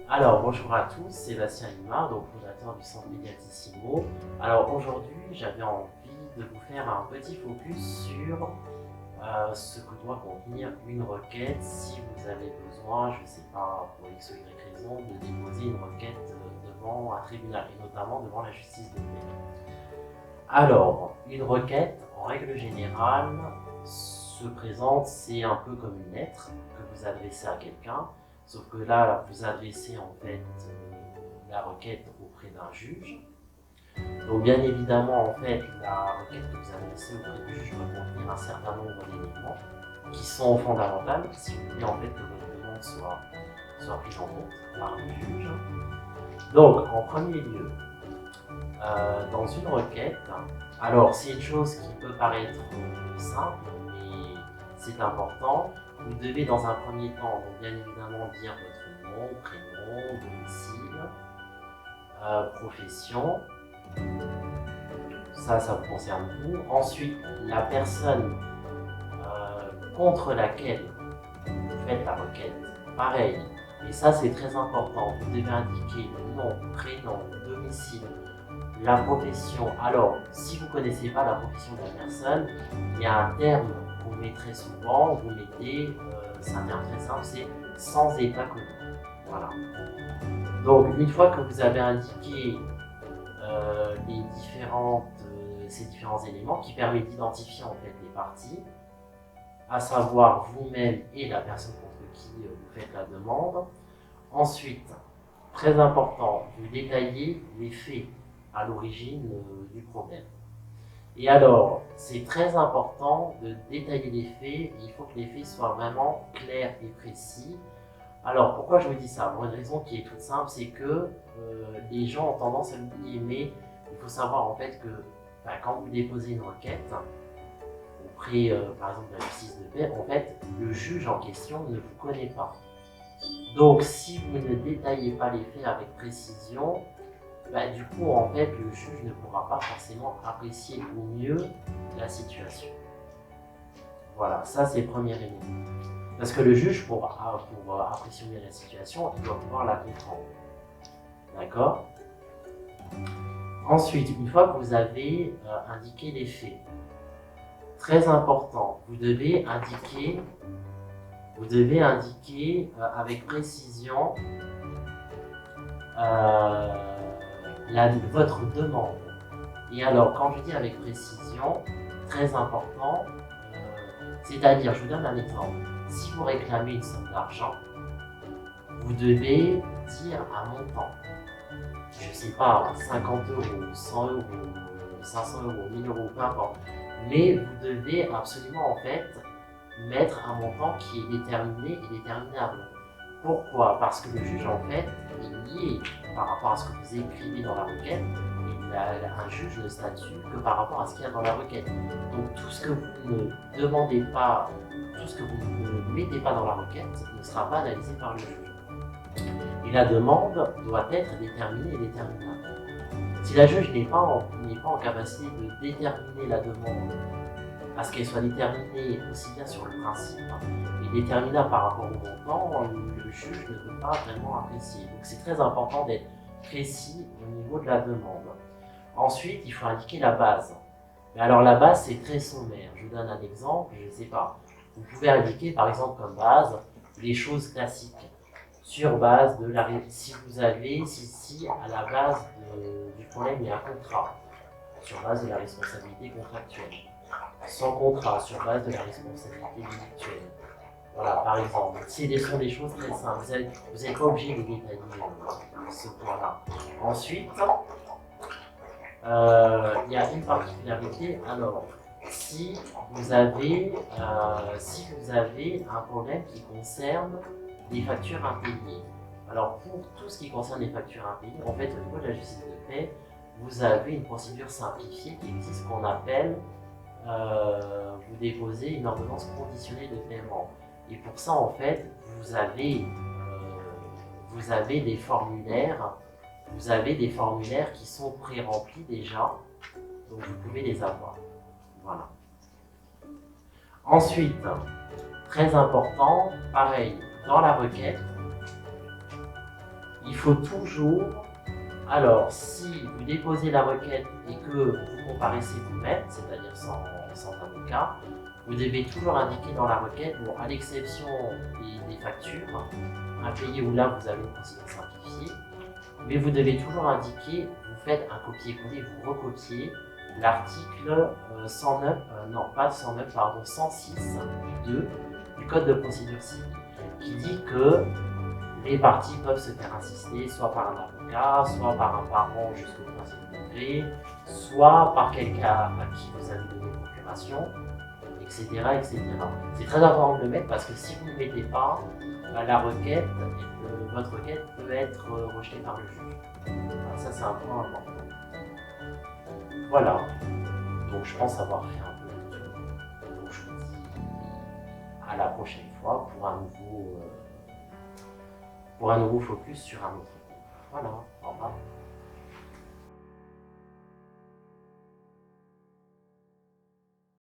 Alors, bonjour à tous, Sébastien Limard, donc fondateur du Centre Mediatissimo. Alors aujourd'hui, j'avais envie de vous faire un petit focus sur ce que doit contenir une requête si vous avez besoin, je ne sais pas, pour X ou Y raison, de déposer une requête devant un tribunal, et notamment devant la justice de paix. Alors, une requête, en règle générale, se présente, c'est un peu comme une lettre que vous adressez à quelqu'un, sauf que là, vous adressez en fait la requête auprès d'un juge. Donc bien évidemment, en fait, la requête que vous adressez auprès du juge doit contenir un certain nombre d'éléments qui sont fondamentaux si vous voulez en fait que votre demande soit prise en compte par le juge. Donc, en premier lieu, dans une requête, alors c'est une chose qui peut paraître simple, mais c'est important. Vous devez dans un premier temps, donc bien évidemment, dire votre nom, prénom, domicile, profession. Ça vous concerne vous. Ensuite, la personne contre laquelle vous faites la requête. Pareil. Et ça, c'est très important. Vous devez indiquer le nom, prénom, domicile, la profession. Alors, si vous ne connaissez pas la profession de la personne, il y a un terme que vous mettez souvent, vous mettez, c'est un terme très simple, c'est sans état connu. Voilà. Donc, une fois que vous avez indiqué ces différents éléments qui permettent d'identifier en fait les parties, à savoir vous-même et la personne contre qui vous faites la demande. Ensuite, très important, vous détaillez les faits à l'origine du problème. Et alors, c'est très important de détailler les faits, il faut que les faits soient vraiment clairs et précis. Alors, pourquoi je vous dis ça? Pour une raison qui est toute simple, c'est que les gens ont tendance à l'oublier, mais il faut savoir en fait que quand vous déposez une requête auprès, par exemple, de la justice de paix, en fait, le juge en question ne vous connaît pas. Donc, si vous ne détaillez pas les faits avec précision, du coup, en fait, le juge ne pourra pas forcément apprécier au mieux la situation. Voilà, ça c'est le premier élément. Parce que le juge, pour apprécier mieux la situation, il doit pouvoir la comprendre. D'accord? Ensuite, une fois que vous avez indiqué les faits, très important, vous devez indiquer avec précision votre demande. Et alors, quand je dis avec précision, très important, c'est-à-dire, je vous donne un exemple. Si vous réclamez une somme d'argent, vous devez dire un montant. Je ne sais pas, 50 euros, 100 euros, 500 euros, 1000 euros, peu importe. Mais vous devez absolument en fait mettre un montant qui est déterminé et déterminable. Pourquoi? Parce que le juge en fait est lié par rapport à ce que vous écrivez dans la requête. Un juge ne statue que par rapport à ce qu'il y a dans la requête. Donc tout ce que vous ne demandez pas, tout ce que vous ne mettez pas dans la requête ne sera pas analysé par le juge. Et la demande doit être déterminée et déterminable. Si la juge n'est pas en capacité de déterminer la demande à ce qu'elle soit déterminée aussi bien sur le principe et déterminable par rapport au montant, le juge ne peut pas vraiment apprécier. Donc c'est très important d'être précis au niveau de la demande. Ensuite, il faut indiquer la base. Mais alors la base, c'est très sommaire. Je vous donne un exemple, je ne sais pas. Vous pouvez indiquer par exemple comme base les choses classiques. Sur base de la... Si à la base du problème, il y a un contrat. Sur base de la responsabilité contractuelle. Sans contrat, sur base de la responsabilité délictuelle. Voilà, par exemple. Ce sont des choses très simples. Vous n'êtes pas obligé de détailler ce point-là. Ensuite, il y a une particularité. Alors, si vous avez un problème qui concerne les factures impayées. Alors, pour tout ce qui concerne les factures impayées, en fait, au niveau de la justice de paix, vous avez une procédure simplifiée qui existe qu'on appelle vous déposez une ordonnance conditionnée de paiement. Et pour ça, en fait, vous avez des formulaires. Vous avez des formulaires qui sont pré-remplis déjà, donc vous pouvez les avoir. Voilà. Ensuite, très important, pareil, dans la requête, il faut toujours, alors si vous déposez la requête et que vous comparaissez vous-même, c'est-à-dire sans avocat, vous devez toujours indiquer dans la requête, bon, à l'exception des factures, impayées où là vous avez une procédure simplifiée, mais vous devez toujours indiquer, vous faites un copier-coller, vous recopiez l'article 109, non pas 109, pardon, 106.2 du Code de procédure civile, qui dit que les parties peuvent se faire assister soit par un avocat, soit par un parent jusqu'au troisième degré, soit par quelqu'un à qui vous avez donné procuration, etc. etc. C'est très important de le mettre parce que si vous ne le mettez pas, la requête, votre requête peut être rejetée par le juge. Alors ça, c'est un point important. Voilà. Donc, je pense avoir fait un peu le tour. Donc, je vous dis à la prochaine fois pour un nouveau focus sur un autre thème. Voilà. Au revoir.